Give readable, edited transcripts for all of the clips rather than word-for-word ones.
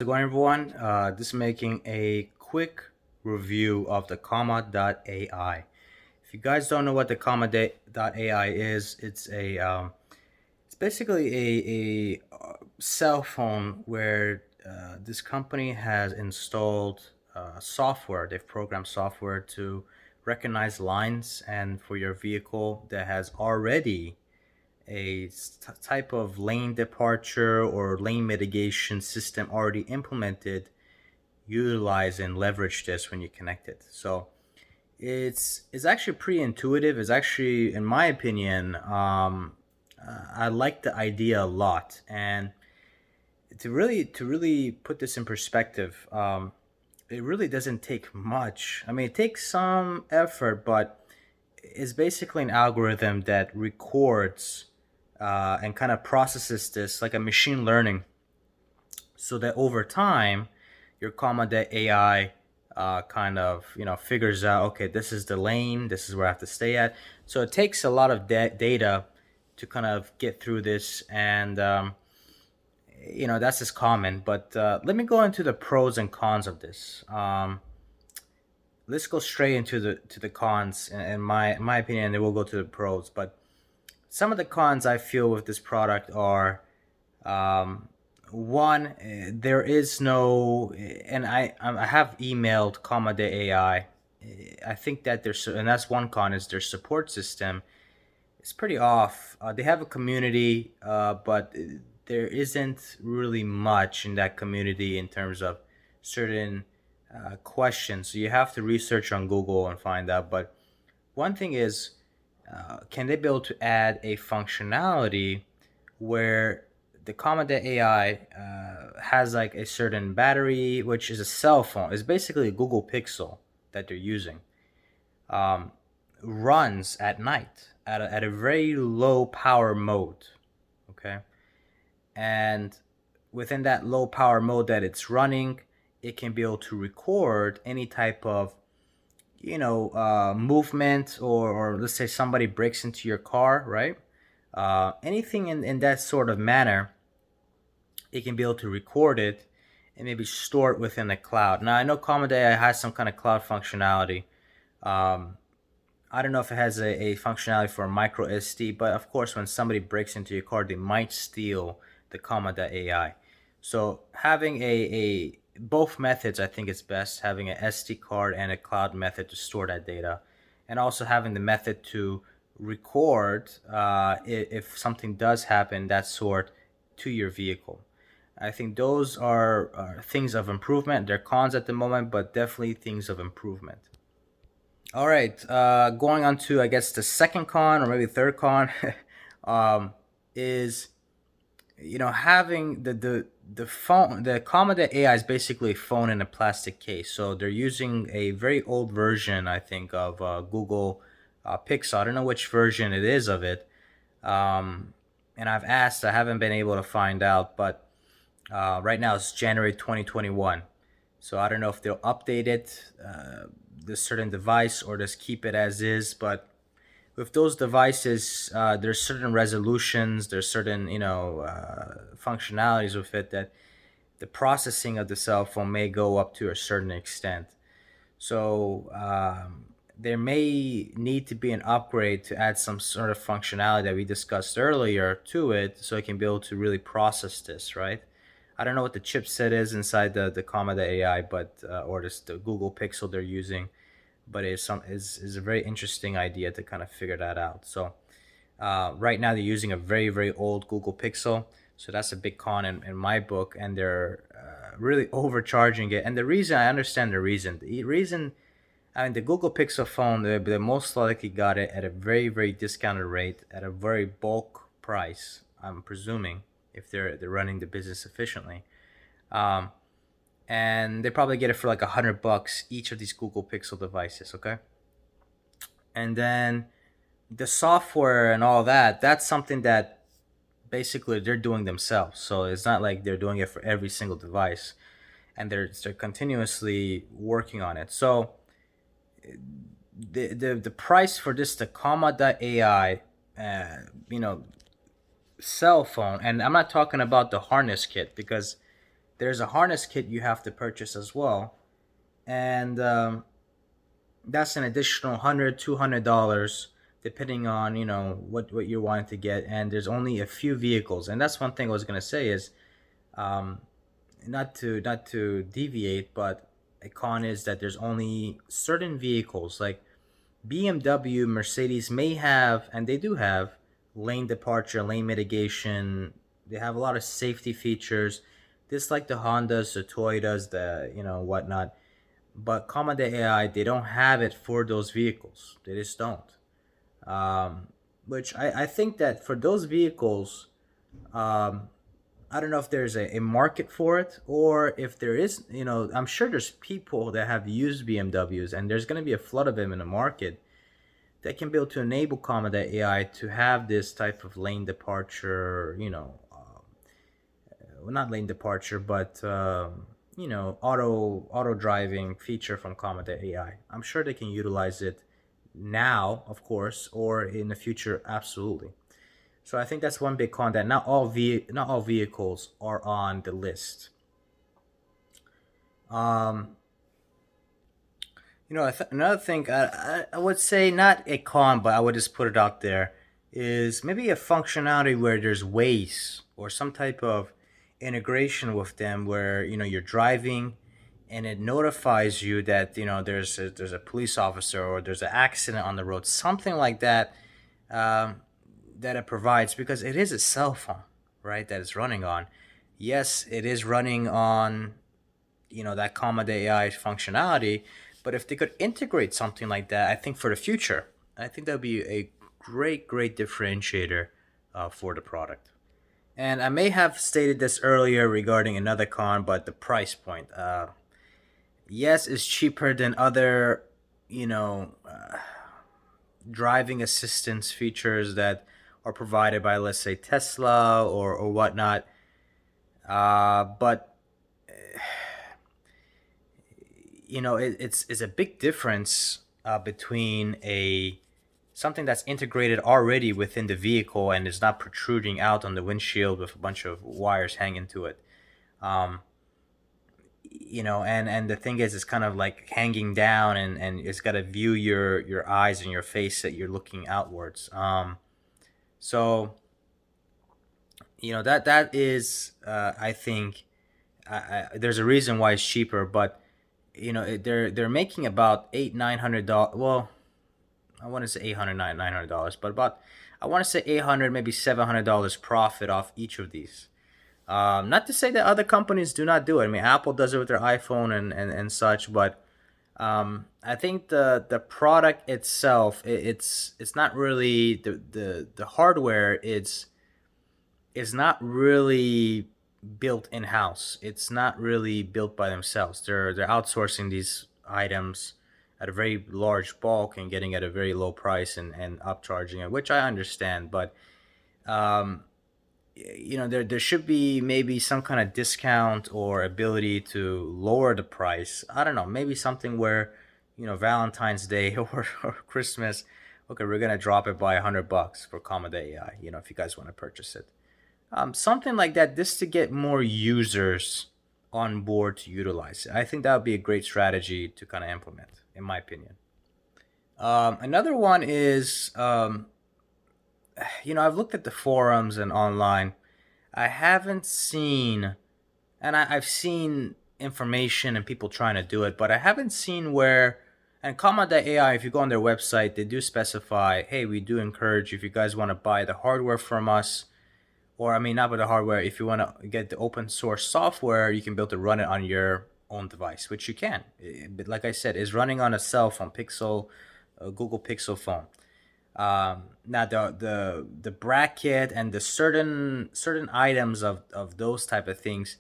How's it going, everyone? This is making a quick review of the Comma.Ai. If you guys don't know what the Comma.Ai is, it's basically a cell phone where this company has installed software. They've programmed software to recognize lines, and for your vehicle that has already type of lane departure or lane mitigation system already implemented, utilize and leverage this when you connect it. So it's actually pretty intuitive. It's actually, in my opinion, I like the idea a lot. And to really put this in perspective, it really doesn't take much. I mean, it takes some effort, but it's basically an algorithm that records and kind of processes this like a machine learning, so that over time your Comma.Ai kind of figures out, okay, this is the lane, this is where I have to stay at. So it takes a lot of data to kind of get through this, and that's just common. But let me go into the pros and cons of this. Let's go straight into the cons, in my opinion, and then we'll go to the pros. But some of the cons I feel with this product are, um, one, there is no, and I have emailed Comma.Ai. I think that there's, and that's one con, is their support system is pretty off. They have a community, but there isn't really much in that community in terms of certain questions. So you have to research on Google and find out. But one thing is, can they be able to add a functionality where the Comma.Ai has like a certain battery, which is a cell phone. It's basically a Google Pixel that they're using. Um, Runs at night at a very low power mode. Okay. And within that low power mode that it's running, it can be able to record any type of movement, or let's say somebody breaks into your car, right? Anything in that sort of manner, it can be able to record it and maybe store it within the cloud. Now I know Comma.ai has some kind of cloud functionality. um, I don't know if it has a functionality for micro SD, but of course, when somebody breaks into your car, they might steal the Comma.ai. So having a both methods, I think it's best, having an SD card and a cloud method to store that data, and also having the method to record if something does happen that sort to your vehicle. I think those are things of improvement. They're cons at the moment, but definitely things of improvement. All right, going on to, I guess, the second con, or maybe third con, is having the phone. The Comma.Ai is basically a phone in a plastic case. So they're using a very old version, I think, of Google Pixel. I don't know which version it is of it, um, and I've asked. I haven't been able to find out, but right now it's January 2021. So I don't know if they'll update it, this certain device, or just keep it as is. But with those devices, there's certain resolutions, there's certain functionalities with it that the processing of the cell phone may go up to a certain extent. So there may need to be an upgrade to add some sort of functionality that we discussed earlier to it, so it can be able to really process this, right? I don't know what the chipset is inside the Comma.Ai, but or this the Google Pixel they're using, but is a very interesting idea to kind of figure that out. So right now they're using a very very old Google Pixel, so that's a big con in my book, and they're really overcharging it. And the reason, I understand the reason. I mean, the Google Pixel phone, they most likely got it at a very very discounted rate, at a very bulk price. I'm presuming, if they're running the business efficiently. Um, and they probably get it for like $100 each of these Google Pixel devices. Okay, and then the software and all that, that's something that basically they're doing themselves. So it's not like they're doing it for every single device, and they're continuously working on it. So the price for this, the Comma.Ai, uh, you know cell phone, and I'm not talking about the harness kit, because there's a harness kit you have to purchase as well, and that's an additional 100, $200 depending on what you're wanting to get. And there's only a few vehicles, and that's one thing I was gonna say is um, not to deviate, but a con is that there's only certain vehicles like BMW, Mercedes may have, and they do have lane departure, lane mitigation. They have a lot of safety features, just like the Hondas, the Toyotas, the whatnot. But Comma.Ai, they don't have it for those vehicles. They just don't. Um, which I think that for those vehicles, um, I don't know if there's a market for it, or if there is, I'm sure there's people that have used BMWs, and there's going to be a flood of them in the market that can be able to enable Comma.Ai to have this type of lane departure, well, not lane departure, but auto driving feature from Comma.Ai. I'm sure they can utilize it now, of course, or in the future, absolutely. So I think that's one big con, that not all vehicles are on the list. Um, another thing I would say, not a con, but I would just put it out there, is maybe a functionality where there's ways or some type of integration with them where you're driving and it notifies you that there's a police officer or there's an accident on the road, something like that, um, that it provides, because it is a cell phone, right? That it's running on. Yes, it is running on that Comma.AI functionality. But if they could integrate something like that, I think for the future, I think that would be a great differentiator for the product. And I may have stated this earlier regarding another con, but the price point. Yes, it's cheaper than other, you know, driving assistance features that are provided by, let's say, Tesla or whatnot. But it's a big difference between a something that's integrated already within the vehicle and is not protruding out on the windshield with a bunch of wires hanging to it. um, and the thing is, it's kind of like hanging down, and it's got to view your eyes and your face that you're looking outwards. So that is, I think, there's a reason why it's cheaper. But they're making about $800-900. Well, I want to say 800, $900, but about, I want to say 800, maybe $700 profit off each of these. Not to say that other companies do not do it. I mean, Apple does it with their iPhone and such, but I think the product itself, it's not really the hardware. It's not really built in house. It's not really built by themselves. They're outsourcing these items at a very large bulk and getting at a very low price and upcharging it, which I understand. But um, there should be maybe some kind of discount or ability to lower the price. I don't know, maybe something where Valentine's Day or Christmas, okay, we're gonna drop it by $100 for Comma.AI. If you guys want to purchase it, something like that, just to get more users on board to utilize it. I think that would be a great strategy to kind of implement, in my opinion. Another one is, I've looked at the forums and online. I haven't seen, and I've seen information and people trying to do it, but I haven't seen where, and Comma.AI, if you go on their website, they do specify, hey, we do encourage, if you guys want to buy the hardware from us, or I mean, not with the hardware, if you want to get the open source software, you can be able to run it on your own device, which you can. But like I said, is running on a cell phone, Pixel, Google Pixel phone. Now the bracket and the certain items of those type of things,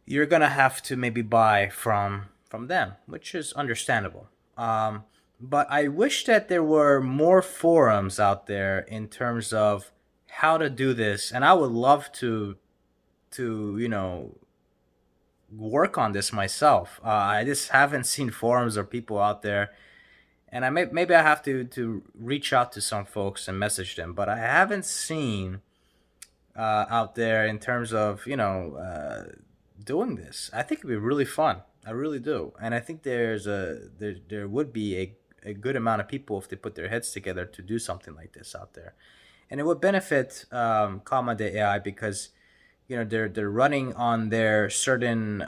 you're gonna have to maybe buy from them, which is understandable. But I wish that there were more forums out there in terms of how to do this, and I would love to work on this myself. I just haven't seen forums or people out there, and maybe I have to reach out to some folks and message them, but I haven't seen out there in terms of doing this. I think it'd be really fun. I really do, and I think there would be a good amount of people if they put their heads together to do something like this out there, and it would benefit Comma.Ai because they're running on their certain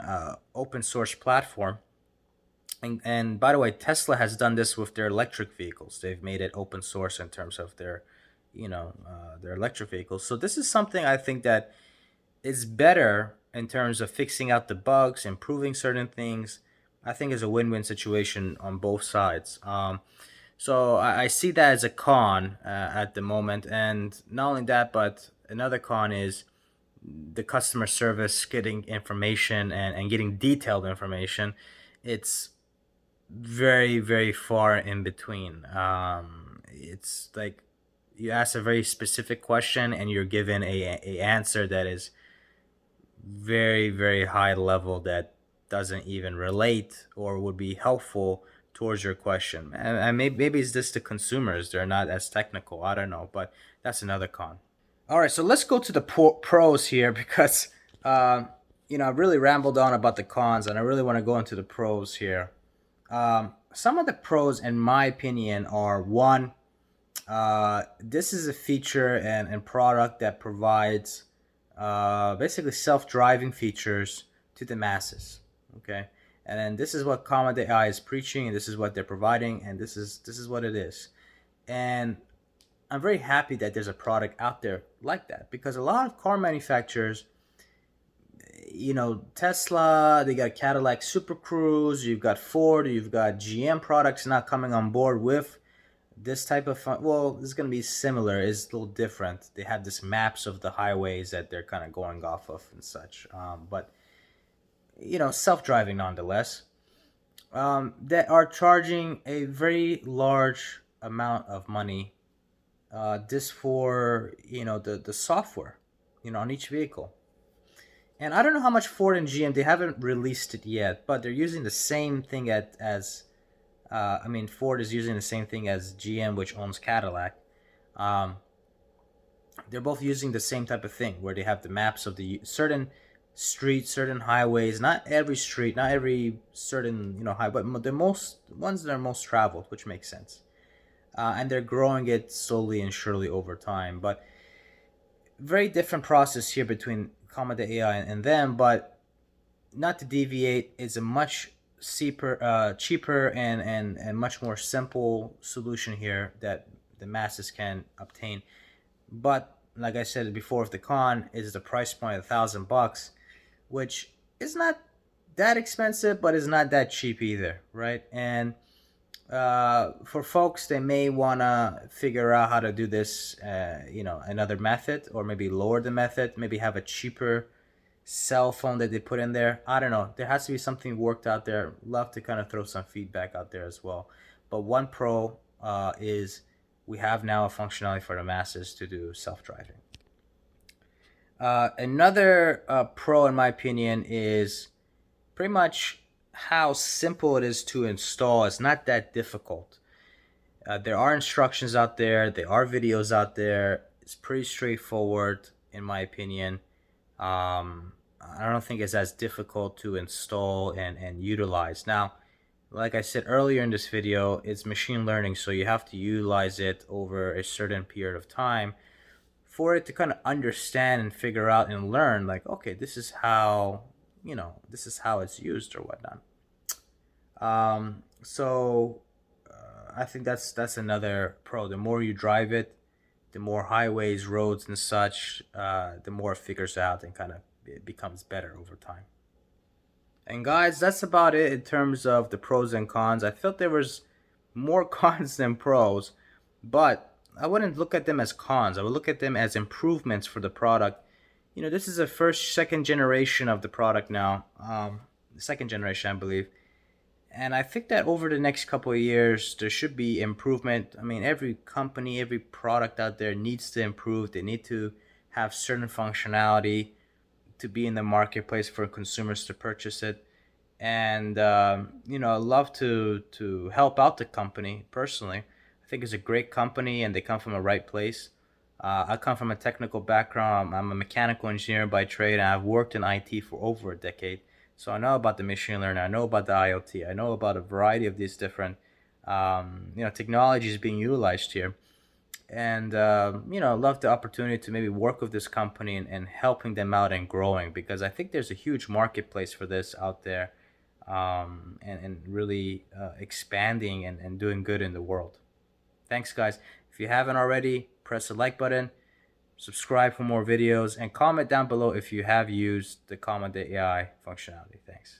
open source platform. And by the way, Tesla has done this with their electric vehicles. They've made it open source in terms of their electric vehicles. So this is something I think that is better in terms of fixing out the bugs, improving certain things. I think is a win-win situation on both sides. So I see that as a con at the moment, and not only that, but another con is the customer service getting information and getting detailed information. It's very very far in between. It's like you ask a very specific question and you're given a answer that is very very high level that doesn't even relate or would be helpful towards your question. And maybe it's just the consumers, they're not as technical, I don't know, but that's another con. All right, so let's go to the pros here because I really rambled on about the cons and I really want to go into the pros here. Some of the pros, in my opinion, are one, this is a feature and product that provides basically self-driving features to the masses. Okay, and then this is what Comma.Ai is preaching, and this is what they're providing, and this is what it is. And I'm very happy that there's a product out there like that because a lot of car manufacturers, Tesla, they got Cadillac Super Cruise, you've got Ford, you've got GM products not coming on board with this type of fun. Well, it's going to be similar, it's a little different. They have this maps of the highways that they're kind of going off of and such. But self-driving nonetheless, that are charging a very large amount of money, this for the software, on each vehicle. And I don't know how much Ford and GM, they haven't released it yet, but they're using the same thing as I mean, Ford is using the same thing as GM, which owns Cadillac. Um, they're both using the same type of thing where they have the maps of the certain streets, certain highways. Not every street, not every certain highway, but the most ones that are most traveled, which makes sense. And they're growing it slowly and surely over time. But very different process here between Comma.Ai and them. But not to deviate, it's a much cheaper and much more simple solution here that the masses can obtain. But like I said before, if the con is the price point of $1,000, which is not that expensive, but is not that cheap either, right? And for folks, they may wanna figure out how to do this, another method, or maybe lower the method, maybe have a cheaper cell phone that they put in there. I don't know. There has to be something worked out there. Love to kind of throw some feedback out there as well. But one pro is we have now a functionality for the masses to do self-driving. Another pro, in my opinion, is pretty much how simple it is to install. It's not that difficult. There are instructions out there. There are videos out there. It's pretty straightforward, in my opinion. I don't think it's as difficult to install and utilize. Now, like I said earlier in this video, it's machine learning, so you have to utilize it over a certain period of time for it to kind of understand and figure out and learn, like, okay, this is how it's used or whatnot. So I think that's another pro. The more you drive it, the more highways, roads, and such, the more it figures out and kind of it becomes better over time. And guys, that's about it in terms of the pros and cons. I felt there was more cons than pros, but I wouldn't look at them as cons. I would look at them as improvements for the product. This is the second generation of the product now. The second generation, I believe. And I think that over the next couple of years, there should be improvement. I mean, every company, every product out there needs to improve. They need to have certain functionality to be in the marketplace for consumers to purchase it. And I love to help out the company personally. I think it's a great company, and they come from the right place. I come from a technical background. I'm a mechanical engineer by trade, and I've worked in IT for over a decade. So I know about the machine learning. I know about the IoT. I know about a variety of these different, technologies being utilized here. And love the opportunity to maybe work with this company and helping them out and growing, because I think there's a huge marketplace for this out there, and really expanding and doing good in the world. Thanks, guys. If you haven't already, press the like button, subscribe for more videos, and comment down below if you have used the Comma.Ai functionality. Thanks.